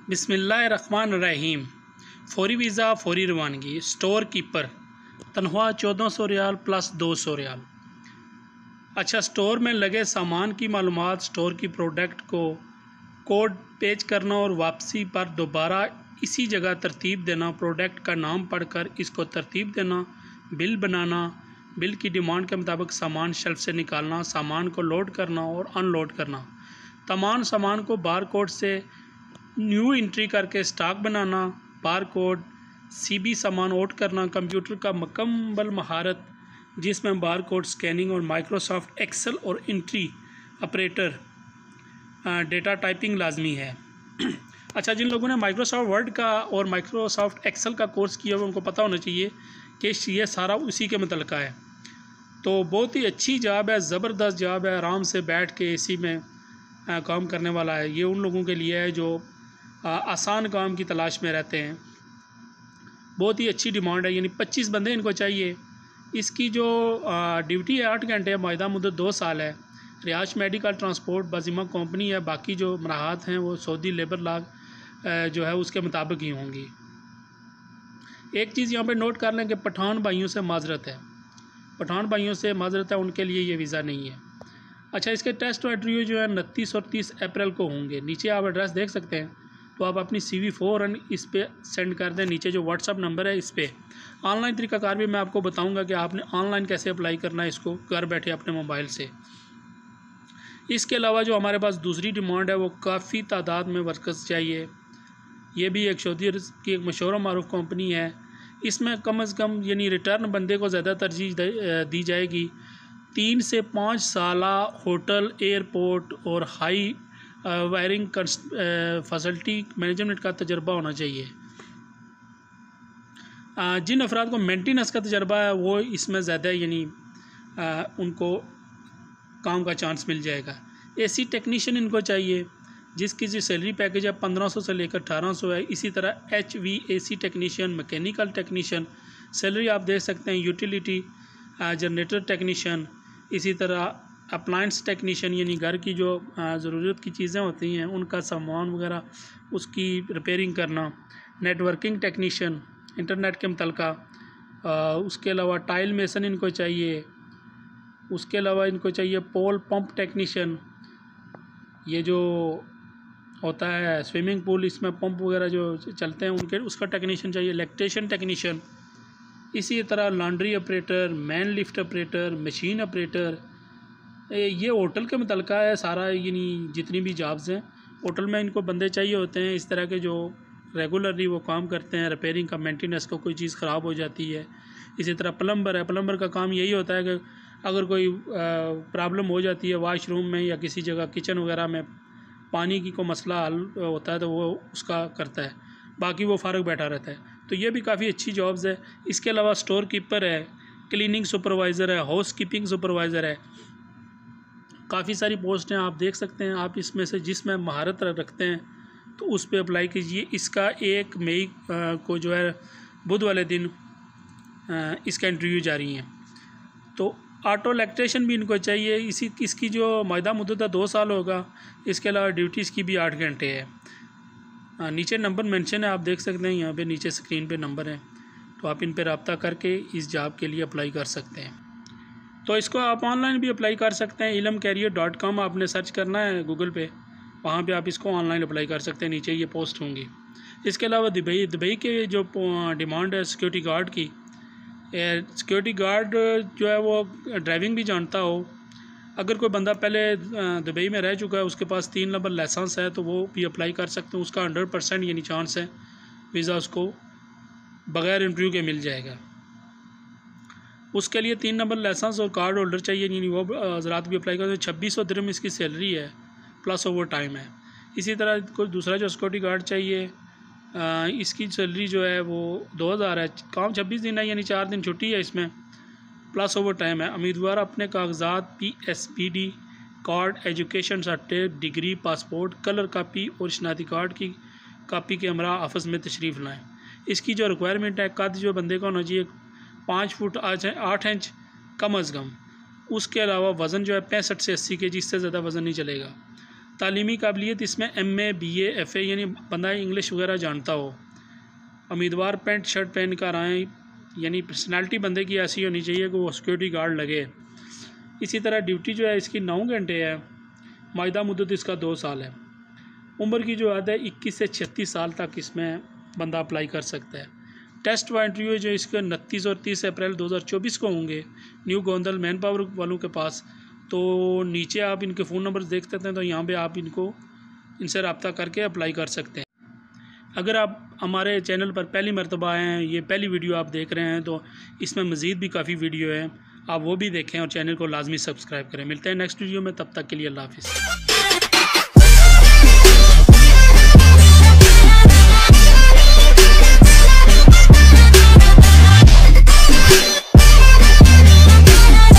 बिस्मिल्लाहिर्रहमानिर्रहीम। फौरी वीज़ा फौरी रवानगी। स्टोर कीपर तनख्वाह 1400 रियाल प्लस 200 रियाल। अच्छा, स्टोर में लगे सामान की मालूमात, स्टोर की प्रोडक्ट को कोड पेज करना और वापसी पर दोबारा इसी जगह तरतीब देना, प्रोडक्ट का नाम पढ़कर इसको तरतीब देना, बिल बनाना, बिल की डिमांड के मुताबिक सामान शेल्फ से निकालना, सामान को लोड करना और अनलोड करना, तमाम सामान को बार कोड से न्यू एंट्री करके स्टॉक बनाना, बार कोड सीबी सामान आउट करना, कंप्यूटर का मुकम्मल महारत जिसमें बार कोड स्कैनिंग और माइक्रोसॉफ्ट एक्सेल और एंट्री ऑपरेटर डेटा टाइपिंग लाजमी है। अच्छा, जिन लोगों ने माइक्रोसॉफ्ट वर्ड का और माइक्रोसॉफ्ट एक्सेल का कोर्स किया हुआ उनको पता होना चाहिए कि ये सारा उसी के मुतल्लिक़ है। तो बहुत ही अच्छी जॉब है, ज़बरदस्त जॉब है, आराम से बैठ के इसी में काम करने वाला है। ये उन लोगों के लिए है जो आसान काम की तलाश में रहते हैं। बहुत ही अच्छी डिमांड है, यानी 25 बंदे इनको चाहिए। इसकी जो ड्यूटी है 8 घंटे है, माहिदा मुद्दत 2 साल है। रिहाइश मेडिकल ट्रांसपोर्ट बाजिमा कंपनी है। बाकी जो मराहत हैं वो सऊदी लेबर लॉ जो है उसके मुताबिक ही होंगी। एक चीज़ यहाँ पे नोट कर लें कि पठान भाइयों से माजरत है, पठान भाइयों से माजरत है, उनके लिए ये वीज़ा नहीं है। अच्छा, इसके टेस्ट और इंटरव्यू जो है 29 और 30 अप्रैल को होंगे। नीचे आप एड्रेस देख सकते हैं, तो आप अपनी CV फ़ौरन इस पे सेंड कर दें। नीचे जो व्हाट्सअप नंबर है इस पे ऑनलाइन तरीक़ाकार भी मैं आपको बताऊंगा कि आपने ऑनलाइन कैसे अप्लाई करना है इसको घर बैठे अपने मोबाइल से। इसके अलावा जो हमारे पास दूसरी डिमांड है वो काफ़ी तादाद में वर्कर्स चाहिए। ये भी एक सऊदी की एक मशहूर मारूफ कंपनी है। इसमें कम से कम यानी रिटर्न बंदे को ज़्यादा तरजीह दी जाएगी। 3 से 5 साल होटल, एयरपोर्ट और हाई वायरिंग फैसिलिटी मैनेजमेंट का तजर्बा होना चाहिए। जिन अफराद को मेंटेनेंस का तजर्बा है वो इसमें ज़्यादा यानी उनको काम का चांस मिल जाएगा। AC टेक्नीशियन इनको चाहिए, जिसकी जो सैलरी पैकेज है 1500 से लेकर 1800 है। इसी तरह HVAC technician, mechanical technician salary आप देख सकते हैं। यूटिलिटी जनरेटर टेक्नीशियन, इसी तरह अप्लायंस टेक्नीशियन यानी घर की जो ज़रूरत की चीज़ें होती हैं उनका सामान वगैरह उसकी रिपेयरिंग करना। नेटवर्किंग टेक्नीशियन इंटरनेट के मुतल्लिक़ा। उसके अलावा टाइल मेसन इनको चाहिए। उसके अलावा इनको चाहिए पोल पंप टेक्नीशियन, ये जो होता है स्विमिंग पूल, इसमें पंप वगैरह जो चलते हैं उनके उसका टेक्नीशियन चाहिए। इलेक्ट्रिशियन टेक्नीशियन, इसी तरह laundry operator, man lift operator, machine operator. ये होटल के मुतल्लिक़ है सारा, यानी जितनी भी जॉब्स हैं होटल में इनको बंदे चाहिए होते हैं इस तरह के जो रेगुलरली वो काम करते हैं। रिपेयरिंग का, मेंटेनेंस का, कोई चीज़ ख़राब हो जाती है। इसी तरह प्लम्बर है, प्लम्बर का काम यही होता है कि अगर कोई प्रॉब्लम हो जाती है वाशरूम में या किसी जगह किचन वगैरह में, पानी की कोई मसला हल होता है तो वो उसका करता है, बाकी वो फ़ारग बैठा रहता है। तो ये भी काफ़ी अच्छी जॉब्स है। इसके अलावा स्टोर कीपर है, क्लीनिंग सुपरवाइज़र है, हाउस कीपिंग सुपरवाइज़र है। काफ़ी सारी पोस्ट हैं, आप देख सकते हैं। आप इसमें से जिसमें महारत रखते हैं तो उस पर अप्लाई कीजिए। इसका 1 मई को जो है बुध वाले दिन इसका इंटरव्यू जारी है। तो ऑटो इलेक्ट्रिशियन भी इनको चाहिए। इसकी जो मायदा मुद्दत है 2 साल होगा। इसके अलावा ड्यूटीज़ की भी 8 घंटे है। नीचे नंबर मेंशन है, आप देख सकते हैं, यहाँ पे नीचे स्क्रीन पे नंबर है, तो आप इन पर रब्ता करके इस जॉब के लिए अप्लाई कर सकते हैं। तो इसको आप ऑनलाइन भी अप्लाई कर सकते हैं। ilmcareer.com आपने सर्च करना है गूगल पे, वहाँ पे आप इसको ऑनलाइन अप्लाई कर सकते हैं। नीचे ये पोस्ट होंगी। इसके अलावा दुबई के जो डिमांड है सिक्योरिटी गार्ड की, सिक्योरिटी गार्ड जो है वो ड्राइविंग भी जानता हो। अगर कोई बंदा पहले दुबई में रह चुका है, उसके पास 3 नंबर लाइसेंस है, तो वो भी अप्लाई कर सकते हैं। उसका 100% यानी चांस है वीज़ा उसको बग़ैर इंटरव्यू के मिल जाएगा। उसके लिए 3 नंबर लाइसेंस और कार्ड होल्डर चाहिए, यानी वो हज़रात भी अप्लाई करते हैं। 2600 दिरहम इसकी सैलरी है, प्लस ओवर टाइम है। इसी तरह कोई दूसरा जो सिक्योरिटी गार्ड चाहिए, इसकी सैलरी जो है वो 2000 है। काम 26 दिन है, यानी 4 दिन छुट्टी है इसमें, प्लस ओवर टाइम है। उम्मीदवार अपने कागजात PSPD card, education certificate, degree, passport, colour copy और शनाख्ती कार्ड की कापी के हमरा ऑफिस में तशरीफ़ लाएँ। इसकी जो रिक्वायरमेंट है, कद जो बंदे का होना चाहिए 5 फुट 8 इंच कम अज़ कम। उसके अलावा वज़न जो है 65 से 80 kg, इससे ज़्यादा वज़न नहीं चलेगा। तालीमी काबिलियत इसमें MA BA FA यानी बंदा इंग्लिश वगैरह जानता हो। उम्मीदवार पैंट शर्ट पहन कर आएँ, यानी पर्सनालिटी बंदे की ऐसी होनी चाहिए कि वो सिक्योरिटी गार्ड लगे। इसी तरह ड्यूटी जो है इसकी 9 घंटे है। मायदा मुद्दत इसका 2 साल है। उम्र की जो हद है 21 से 36 साल तक इसमें बंदा अप्लाई कर सकता है। टेस्ट व इंटरव्यू जो इसके 29 और 30 अप्रैल 2024 को होंगे न्यू गोंदल मैन पावर वालों के पास। तो नीचे आप इनके फ़ोन नंबर देख सकते हैं, तो यहाँ पे आप इनसे रब्ता करके अप्लाई कर सकते हैं। अगर आप हमारे चैनल पर पहली मरतबा आए हैं, ये पहली वीडियो आप देख रहे हैं, तो इसमें मज़ीद भी काफ़ी वीडियो है, आप वो भी देखें और चैनल को लाजमी सब्सक्राइब करें। मिलते हैं नेक्स्ट वीडियो में, तब तक के लिए अल्लाह हाफ़िज़।